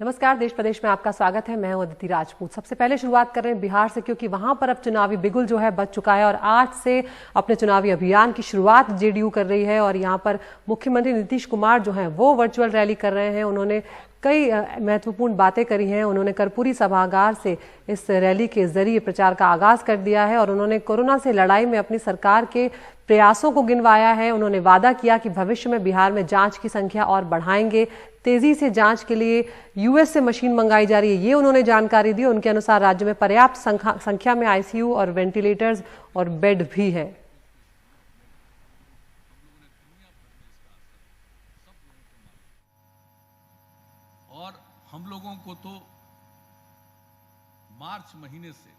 नमस्कार, देश प्रदेश में आपका स्वागत है। मैं हूं अदिति राजपूत। सबसे पहले शुरुआत कर रहे हैं बिहार से, क्योंकि वहां पर अब चुनावी बिगुल जो है बज चुका है और आज से अपने चुनावी अभियान की शुरुआत जेडीयू कर रही है। और यहां पर मुख्यमंत्री नीतीश कुमार जो हैं वो वर्चुअल रैली कर रहे हैं। उन्होंने कई महत्वपूर्ण बातें करी हैं। उन्होंने कर्पूरी सभागार से इस रैली के जरिए प्रचार का आगाज कर दिया है और उन्होंने कोरोना से लड़ाई में अपनी सरकार के प्रयासों को गिनवाया है। उन्होंने वादा किया कि भविष्य में बिहार में जांच की संख्या और बढ़ाएंगे। तेजी से जांच के लिए यूएस से मशीन मंगाई जा रही है, ये उन्होंने जानकारी दी। उनके अनुसार राज्य में पर्याप्त संख्या में आईसीयू और वेंटिलेटर्स और बेड भी है। और हम लोगों को तो मार्च महीने से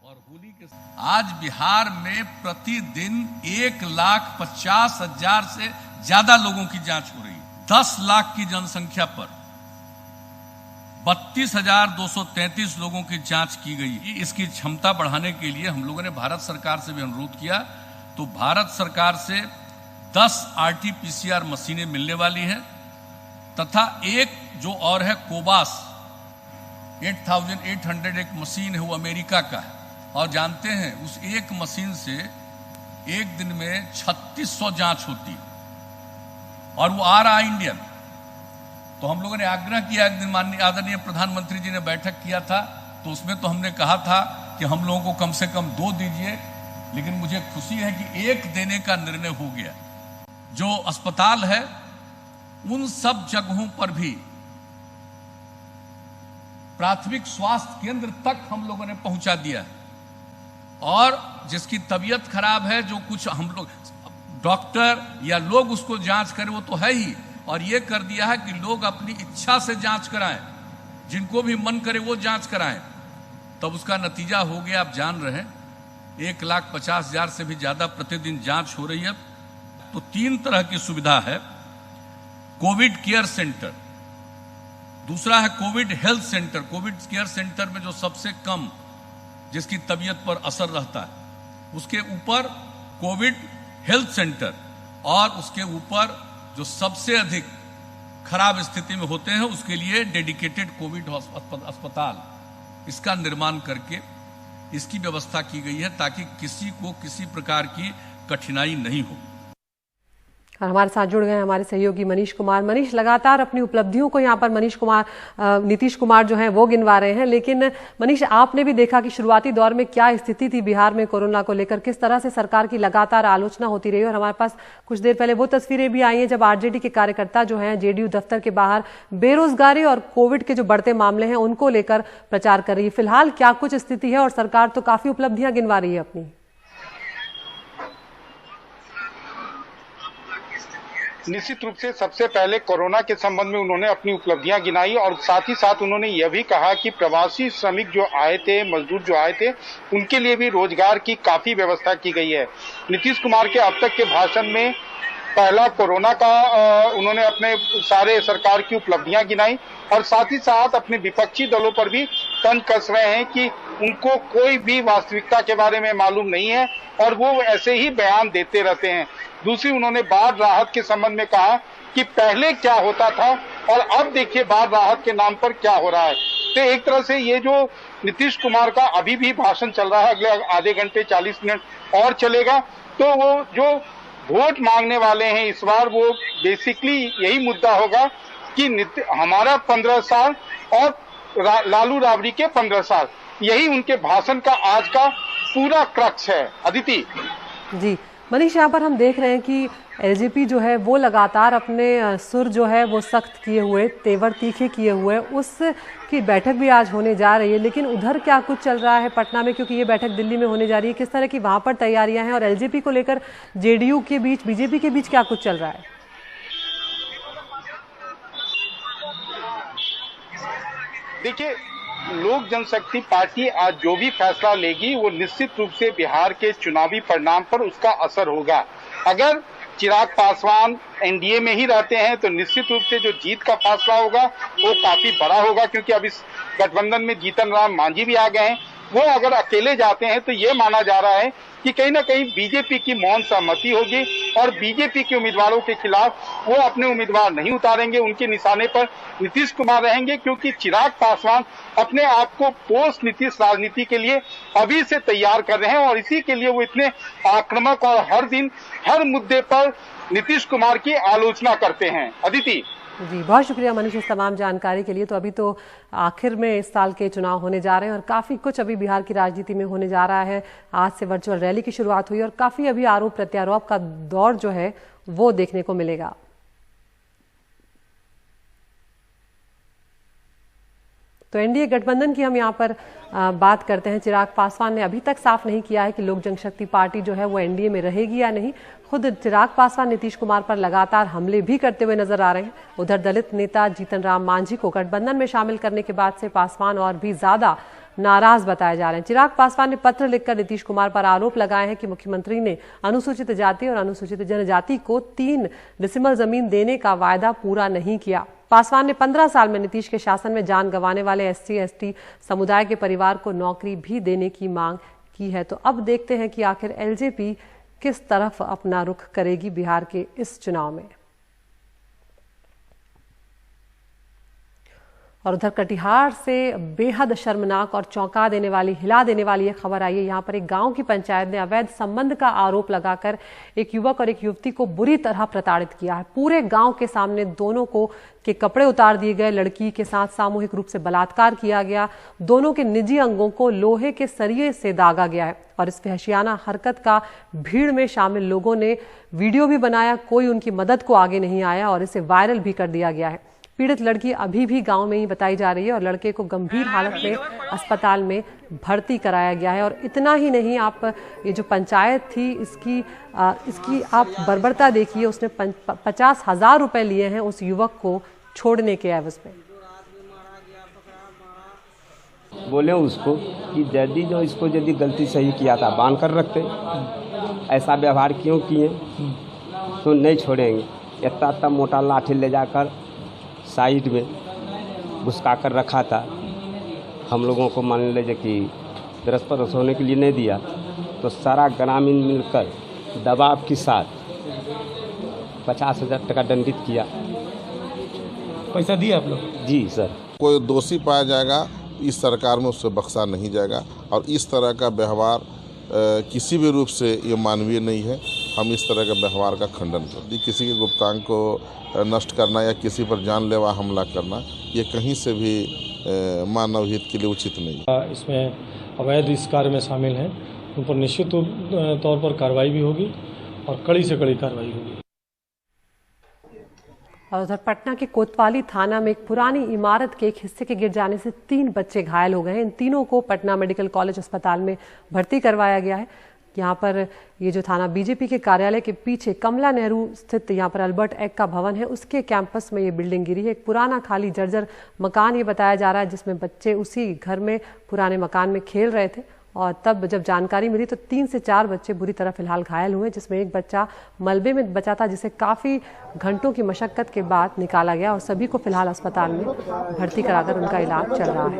और होली के आज बिहार में प्रतिदिन 1,50,000 से ज्यादा लोगों की जांच हो रही है। 10 लाख की जनसंख्या पर 32,233 लोगों की जांच की गई। इसकी क्षमता बढ़ाने के लिए हम लोगों ने भारत सरकार से भी अनुरोध किया, तो भारत सरकार से 10 RT-PCR मशीनें मिलने वाली हैं तथा एक जो और है कोबास 8,800 एक मशीन है, वो अमेरिका का है। और जानते हैं उस एक मशीन से एक दिन में 3600 जांच होती और वो आ रहा इंडियन। तो हम लोगों ने आग्रह किया, एक दिन माननीय आदरणीय प्रधानमंत्री जी ने बैठक किया था, तो उसमें तो हमने कहा था कि हम लोगों को कम से कम 2 दीजिए, लेकिन मुझे खुशी है कि 1 देने का निर्णय हो गया। जो अस्पताल है उन सब जगहों पर भी प्राथमिक स्वास्थ्य केंद्र तक हम लोगों ने पहुंचा दिया है। और जिसकी तबीयत खराब है, जो कुछ हम लोग डॉक्टर या लोग उसको जांच करें, वो तो है ही, और ये कर दिया है कि लोग अपनी इच्छा से जांच कराएं, जिनको भी मन करे वो जांच कराएं। तब उसका नतीजा हो गया, आप जान रहे हैं 1,50,000 से भी ज्यादा प्रतिदिन जांच हो रही है। तो 3 तरह की सुविधा है। कोविड केयर सेंटर, दूसरा है Covid health centre. Covid care centre में जो सबसे कम जिसकी तबीयत पर असर रहता है, उसके ऊपर कोविड हेल्थ सेंटर, और उसके ऊपर जो सबसे अधिक खराब स्थिति में होते हैं उसके लिए डेडिकेटेड कोविड अस्पताल, इसका निर्माण करके इसकी व्यवस्था की गई है ताकि किसी को किसी प्रकार की कठिनाई नहीं हो। और हमारे साथ जुड़ गए हमारे सहयोगी मनीष कुमार। मनीष, लगातार अपनी उपलब्धियों को यहाँ पर नीतीश कुमार जो हैं वो गिनवा रहे हैं, लेकिन मनीष, आपने भी देखा कि शुरुआती दौर में क्या स्थिति थी बिहार में कोरोना को लेकर, किस तरह से सरकार की लगातार आलोचना होती रही। और हमारे पास कुछ देर पहले वो तस्वीरें भी आई हैं जब आरजेडी के कार्यकर्ता जो हैं जेडीयू दफ्तर के बाहर बेरोजगारी और कोविड के जो बढ़ते मामले हैं उनको लेकर प्रचार कर रही है। फिलहाल क्या कुछ स्थिति है और सरकार तो काफी उपलब्धियां गिनवा रही है अपनी। निश्चित रूप से सबसे पहले कोरोना के संबंध में उन्होंने अपनी उपलब्धियां गिनाई और साथ ही साथ उन्होंने यह भी कहा कि प्रवासी श्रमिक जो आए थे, मजदूर जो आए थे, उनके लिए भी रोजगार की काफी व्यवस्था की गई है। नीतीश कुमार के अब तक के भाषण में पहला कोरोना का उन्होंने अपने सारे सरकार की उपलब्धियां गिनाई और साथ ही साथ अपने विपक्षी दलों पर भी तंज कस रहे हैं कि उनको कोई भी वास्तविकता के बारे में मालूम नहीं है और वो ऐसे ही बयान देते रहते हैं। दूसरी, उन्होंने बाढ़ राहत के संबंध में कहा कि पहले क्या होता था और अब देखिए बाढ़ राहत के नाम पर क्या हो रहा है। तो एक तरह से ये जो नीतीश कुमार का अभी भी भाषण चल रहा है, अगले आधे घंटे 40 मिनट और चलेगा, तो वो जो वोट मांगने वाले हैं इस बार, वो बेसिकली यही मुद्दा होगा कि हमारा 15 साल और लालू राबड़ी के 15 साल, यही उनके भाषण का आज का पूरा क्रक्स है। अदिति जी, मनीष, यहाँ पर हम देख रहे हैं कि एलजेपी जो है वो लगातार अपने सुर जो है वो सख्त किए हुए, तेवर तीखे किए हुए, उसकी बैठक भी आज होने जा रही है। लेकिन उधर क्या कुछ चल रहा है पटना में, क्योंकि ये बैठक दिल्ली में होने जा रही है, किस तरह की वहां पर तैयारियां हैं और एलजेपी को लेकर जेडीयू के बीच, बीजेपी के बीच क्या कुछ चल रहा है? देखिए, लोक जनशक्ति पार्टी आज जो भी फैसला लेगी वो निश्चित रूप से बिहार के चुनावी परिणाम पर उसका असर होगा। अगर चिराग पासवान एनडीए में ही रहते हैं तो निश्चित रूप से जो जीत का फैसला होगा वो काफी बड़ा होगा, क्योंकि अब इस गठबंधन में जीतन राम मांझी भी आ गए हैं। वो अगर अकेले जाते हैं तो ये माना जा रहा है कि कहीं ना कहीं बीजेपी की मौन सहमति होगी और बीजेपी के उम्मीदवारों के खिलाफ वो अपने उम्मीदवार नहीं उतारेंगे, उनके निशाने पर नीतीश कुमार रहेंगे, क्योंकि चिराग पासवान अपने आप को पोस्ट नीतीश राजनीति के लिए अभी से तैयार कर रहे हैं और इसी के लिए वो इतने आक्रामक और हर दिन हर मुद्दे पर नीतीश कुमार की आलोचना करते हैं। अदिति जी, बहुत शुक्रिया मनीष इस तमाम जानकारी के लिए। तो अभी तो आखिर में इस साल के चुनाव होने जा रहे हैं और काफी कुछ अभी बिहार की राजनीति में होने जा रहा है। आज से वर्चुअल रैली की शुरुआत हुई और काफी अभी आरोप प्रत्यारोप का दौर जो है वो देखने को मिलेगा। तो एनडीए गठबंधन की हम यहाँ पर बात करते हैं। चिराग पासवान ने अभी तक साफ नहीं किया है कि लोक जनशक्ति पार्टी जो है वो एनडीए में रहेगी या नहीं। खुद चिराग पासवान नीतीश कुमार पर लगातार हमले भी करते हुए नजर आ रहे हैं। उधर दलित नेता जीतन राम मांझी को गठबंधन में शामिल करने के बाद से पासवान और भी ज्यादा नाराज बताए जा रहे हैं। चिराग पासवान ने पत्र लिखकर नीतीश कुमार पर आरोप लगाए हैं कि मुख्यमंत्री ने अनुसूचित जाति और अनुसूचित जनजाति को 3 डिसिमल जमीन देने का वायदा पूरा नहीं किया। पासवान ने 15 साल में नीतीश के शासन में जान गंवाने वाले SC/ST समुदाय के परिवार को नौकरी भी देने की मांग की है। तो अब देखते हैं कि आखिर एलजेपी किस तरफ अपना रुख करेगी बिहार के इस चुनाव में। और उधर कटिहार से बेहद शर्मनाक और चौंका देने वाली, हिला देने वाली यह खबर आई है। यहाँ पर एक गांव की पंचायत ने अवैध संबंध का आरोप लगाकर एक युवक और एक युवती को बुरी तरह प्रताड़ित किया है। पूरे गांव के सामने दोनों को के कपड़े उतार दिए गए, लड़की के साथ सामूहिक रूप से बलात्कार किया गया, दोनों के निजी अंगों को लोहे के सरिये से दागा गया है। और इस वहशियाना हरकत का भीड़ में शामिल लोगों ने वीडियो भी बनाया, कोई उनकी मदद को आगे नहीं आया और इसे वायरल भी कर दिया गया है। पीड़ित लड़की अभी भी गांव में ही बताई जा रही है और लड़के को गंभीर हालत में अस्पताल में भर्ती कराया गया है। और इतना ही नहीं, आप ये जो पंचायत थी इसकी आप बर्बरता देखिए। उसने 50,000 रुपए लिए हैं उस युवक को छोड़ने के एवज में। बोले उसको कि यदि जो इसको यदि गलती सही किया था बांध कर रखते, ऐसा व्यवहार क्यों किए, तो नहीं छोड़ेंगे। इतना मोटा लाठी ले जाकर साइड में घुसका कर रखा था। हम लोगों को मान लीजिए कि दरस होने के लिए नहीं दिया, तो सारा ग्रामीण मिलकर दबाव के साथ 50,000 टका दंडित किया। पैसा दिया आप लोग? जी सर। कोई दोषी पाया जाएगा, इस सरकार में उससे बख्शा नहीं जाएगा और इस तरह का व्यवहार किसी भी रूप से ये मानवीय नहीं है। हम इस तरह के व्यवहार का खंडन करते हैं। किसी के गुप्तांग को नष्ट करना या किसी पर जानलेवा हमला करना, ये कहीं से भी मानव हित के लिए उचित नहीं है। इसमें अवैध इस कार्य में शामिल हैं, उन पर निश्चित तौर पर कार्रवाई भी होगी और कड़ी से कड़ी कार्रवाई होगी। और उधर पटना के कोतवाली थाना में एक पुरानी इमारत के एक हिस्से के गिर जाने से 3 बच्चे घायल हो गए हैं। इन तीनों को पटना मेडिकल कॉलेज अस्पताल में भर्ती करवाया गया है। यहाँ पर ये जो थाना बीजेपी के कार्यालय के पीछे कमला नेहरू स्थित यहाँ पर अल्बर्ट एक्ट का भवन है, उसके कैंपस में ये बिल्डिंग गिरी है। एक पुराना खाली जर्जर मकान ये बताया जा रहा है, जिसमें बच्चे उसी घर में पुराने मकान में खेल रहे थे। और तब जब जानकारी मिली तो 3 से 4 बच्चे बुरी तरह फिलहाल घायल हुए, जिसमें एक बच्चा मलबे में बचा था, जिसे काफ़ी घंटों की मशक्कत के बाद निकाला गया और सभी को फिलहाल अस्पताल में भर्ती कराकर उनका इलाज चल रहा है।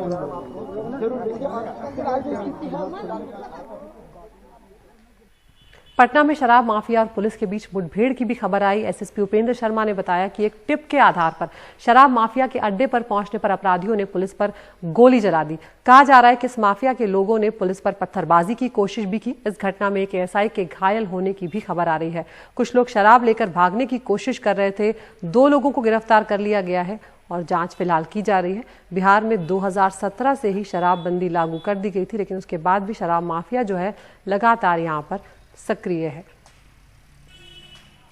पटना में शराब माफिया और पुलिस के बीच मुठभेड़ की भी खबर आई। एसएसपी उपेंद्र शर्मा ने बताया कि एक टिप के आधार पर शराब माफिया के अड्डे पर पहुंचने पर अपराधियों ने पुलिस पर गोली चला दी। कहा जा रहा है कि इस माफिया के लोगों ने पुलिस पर पत्थरबाजी की कोशिश भी की। इस घटना में एक एएसआई के घायल होने की भी खबर आ रही है। कुछ लोग शराब लेकर भागने की कोशिश कर रहे थे। 2 लोगों को गिरफ्तार कर लिया गया है और जांच फिलहाल की जा रही है। बिहार में 2017 से ही शराबबंदी लागू कर दी गई थी, लेकिन उसके बाद भी शराब माफिया जो है लगातार यहाँ पर सक्रिय है।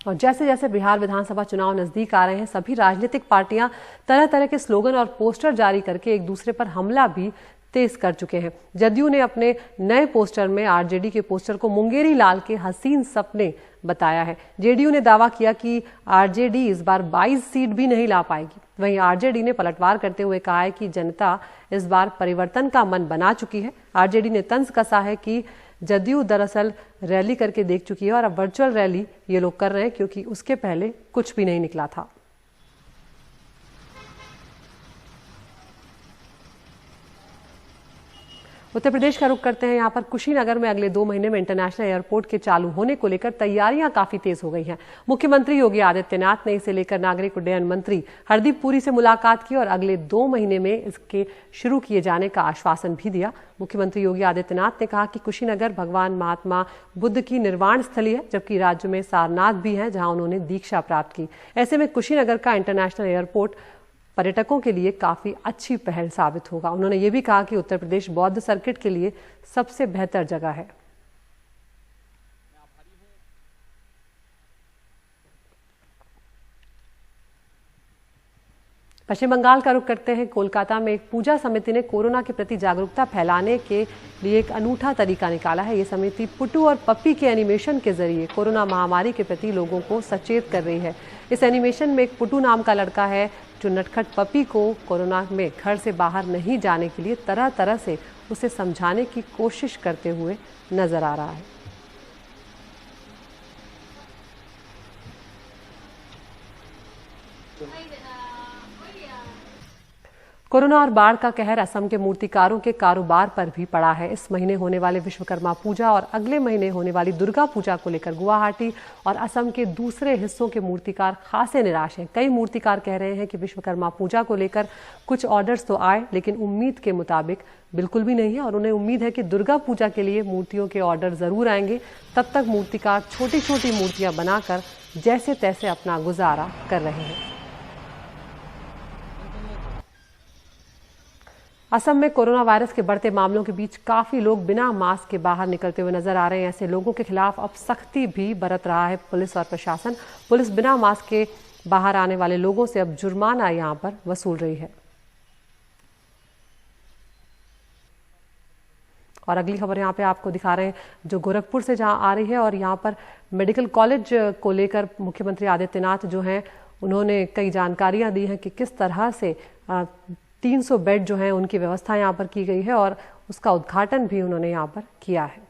और जैसे जैसे बिहार विधानसभा चुनाव नजदीक आ रहे हैं, सभी राजनीतिक पार्टियां तरह तरह के स्लोगन और पोस्टर जारी करके एक दूसरे पर हमला भी तेज कर चुके हैं। जदयू ने अपने नए पोस्टर में आरजेडी के पोस्टर को मुंगेरी लाल के हसीन सपने बताया है। जेडीयू ने दावा किया कि आरजेडी इस बार 22 सीट भी नहीं ला पाएगी। वहीं आरजेडी ने पलटवार करते हुए कहा है कि जनता इस बार परिवर्तन का मन बना चुकी है। आरजेडी ने तंज कसा है कि जदयू दरअसल रैली करके देख चुकी है और अब वर्चुअल रैली ये लोग कर रहे हैं, क्योंकि उसके पहले कुछ भी नहीं निकला था। उत्तर प्रदेश का रुख करते हैं। यहाँ पर कुशीनगर में अगले 2 महीने में इंटरनेशनल एयरपोर्ट के चालू होने को लेकर तैयारियां काफी तेज हो गई हैं। मुख्यमंत्री योगी आदित्यनाथ ने इसे लेकर नागरिक उड्डयन मंत्री हरदीप पुरी से मुलाकात की और अगले 2 महीने में इसके शुरू किए जाने का आश्वासन भी दिया। मुख्यमंत्री योगी आदित्यनाथ ने कहा कि कुशीनगर भगवान महात्मा बुद्ध की निर्वाण स्थली है, जबकि राज्य में सारनाथ भी है जहां उन्होंने दीक्षा प्राप्त की। ऐसे में कुशीनगर का इंटरनेशनल एयरपोर्ट पर्यटकों के लिए काफी अच्छी पहल साबित होगा। उन्होंने ये भी कहा कि उत्तर प्रदेश बौद्ध सर्किट के लिए सबसे बेहतर जगह है। पश्चिम बंगाल का रुख करते हैं। कोलकाता में एक पूजा समिति ने कोरोना के प्रति जागरूकता फैलाने के लिए एक अनूठा तरीका निकाला है। ये समिति पुट्टू और पप्पी के एनिमेशन के जरिए कोरोना महामारी के प्रति लोगों को सचेत कर रही है। इस एनिमेशन में एक पुट्टू नाम का लड़का है जो नटखट पप्पी को कोरोना में घर से बाहर नहीं जाने के लिए तरह तरह से उसे समझाने की कोशिश करते हुए नजर आ रहा है। कोरोना और बाढ़ का कहर असम के मूर्तिकारों के कारोबार पर भी पड़ा है। इस महीने होने वाले विश्वकर्मा पूजा और अगले महीने होने वाली दुर्गा पूजा को लेकर गुवाहाटी और असम के दूसरे हिस्सों के मूर्तिकार खासे निराश हैं। कई मूर्तिकार कह रहे हैं कि विश्वकर्मा पूजा को लेकर कुछ ऑर्डर्स तो आए, लेकिन उम्मीद के मुताबिक बिल्कुल भी नहीं है और उन्हें उम्मीद है कि दुर्गा पूजा के लिए मूर्तियों के ऑर्डर जरूर आएंगे। तब तक मूर्तिकार छोटी छोटी मूर्तियां बनाकर जैसे तैसे अपना गुजारा कर रहे हैं। असम में कोरोना वायरस के बढ़ते मामलों के बीच काफी लोग बिना मास्क के बाहर निकलते हुए नजर आ रहे हैं। ऐसे लोगों के खिलाफ अब सख्ती भी बरत रहा है पुलिस और प्रशासन। पुलिस बिना मास्क के बाहर आने वाले लोगों से अब जुर्माना यहां पर वसूल रही है। और अगली खबर यहाँ पे आपको दिखा रहे हैं जो गोरखपुर से जहां आ रही है और यहाँ पर मेडिकल कॉलेज को लेकर मुख्यमंत्री आदित्यनाथ जो हैं उन्होंने कई जानकारियां दी हैं कि किस तरह से 300 बेड जो हैं उनकी व्यवस्था यहाँ पर की गई है और उसका उद्घाटन भी उन्होंने यहाँ पर किया है।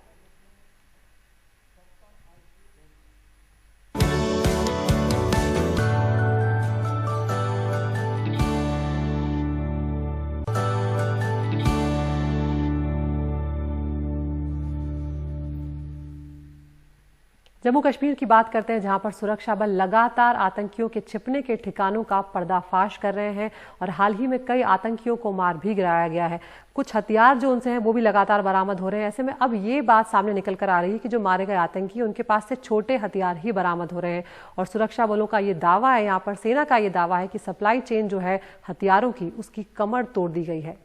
जम्मू कश्मीर की बात करते हैं जहां पर सुरक्षा बल लगातार आतंकियों के छिपने के ठिकानों का पर्दाफाश कर रहे हैं और हाल ही में कई आतंकियों को मार भी गिराया गया है। कुछ हथियार जो उनसे हैं वो भी लगातार बरामद हो रहे हैं। ऐसे में अब ये बात सामने निकल कर आ रही है कि जो मारे गए आतंकी उनके पास से छोटे हथियार ही बरामद हो रहे हैं और सुरक्षा बलों का ये दावा है, यहाँ पर सेना का ये दावा है कि सप्लाई चेन जो है हथियारों की उसकी कमर तोड़ दी गई है।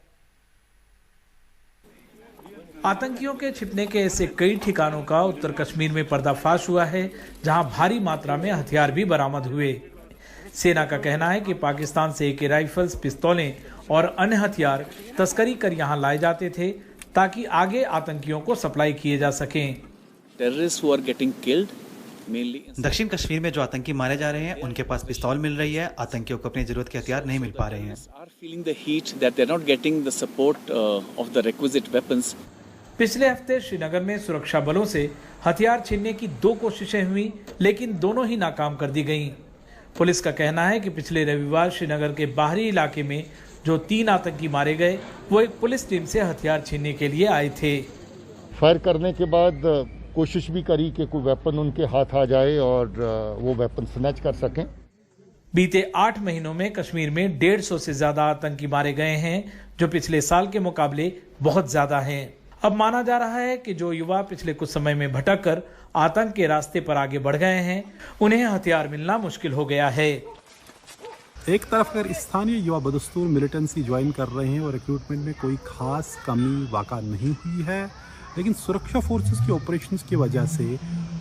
आतंकियों के छिपने के ऐसे कई ठिकानों का उत्तर कश्मीर में पर्दाफाश हुआ है जहां भारी मात्रा में हथियार भी बरामद हुए। सेना का कहना है कि पाकिस्तान से AK राइफल्स, पिस्तौलें और अन्य हथियार तस्करी कर यहां लाए जाते थे ताकि आगे आतंकियों को सप्लाई किए जा सकें। दक्षिण कश्मीर में जो आतंकी मारे जा रहे हैं उनके पास पिस्तौल मिल रही है, आतंकियों को अपनी जरूरत के हथियार नहीं मिल पा रहे हैं। पिछले हफ्ते श्रीनगर में सुरक्षा बलों से हथियार छीनने की 2 कोशिशें हुई, लेकिन दोनों ही नाकाम कर दी गईं। पुलिस का कहना है कि पिछले रविवार श्रीनगर के बाहरी इलाके में जो 3 आतंकी मारे गए वो एक पुलिस टीम से हथियार छीनने के लिए आए थे। फायर करने के बाद कोशिश भी करी कि कोई वेपन उनके हाथ आ जाए और वो वेपन स्नैच कर सकें। बीते 8 महीनों में कश्मीर में 150 से ज्यादा आतंकी मारे गए हैं, जो पिछले साल के मुकाबले बहुत ज्यादा हैं। अब माना जा रहा है कि जो युवा पिछले कुछ समय में भटक कर आतंक के रास्ते पर आगे बढ़ गए हैं, उन्हें हथियार मिलना मुश्किल हो गया है। एक तरफ अगर स्थानीय युवा बदस्तूर मिलिटेंसी ज्वाइन कर रहे हैं और रिक्रूटमेंट में कोई खास कमी वाक़ा नहीं हुई है, लेकिन सुरक्षा फोर्सेस के ऑपरेशंस की वजह से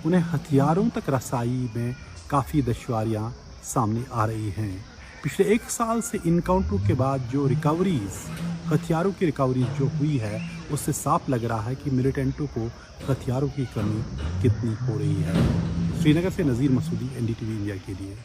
उन्हें हथियारों तक रसाई में काफ़ी दुश्वारियां सामने आ रही हैं। पिछले 1 साल से इनकाउंटर के बाद जो रिकवरीज, हथियारों की रिकवरीज जो हुई है, उससे साफ लग रहा है कि मिलिटेंटों को हथियारों की कमी कितनी हो रही है। श्रीनगर से नज़ीर मसूदी, NDTV इंडिया के लिए।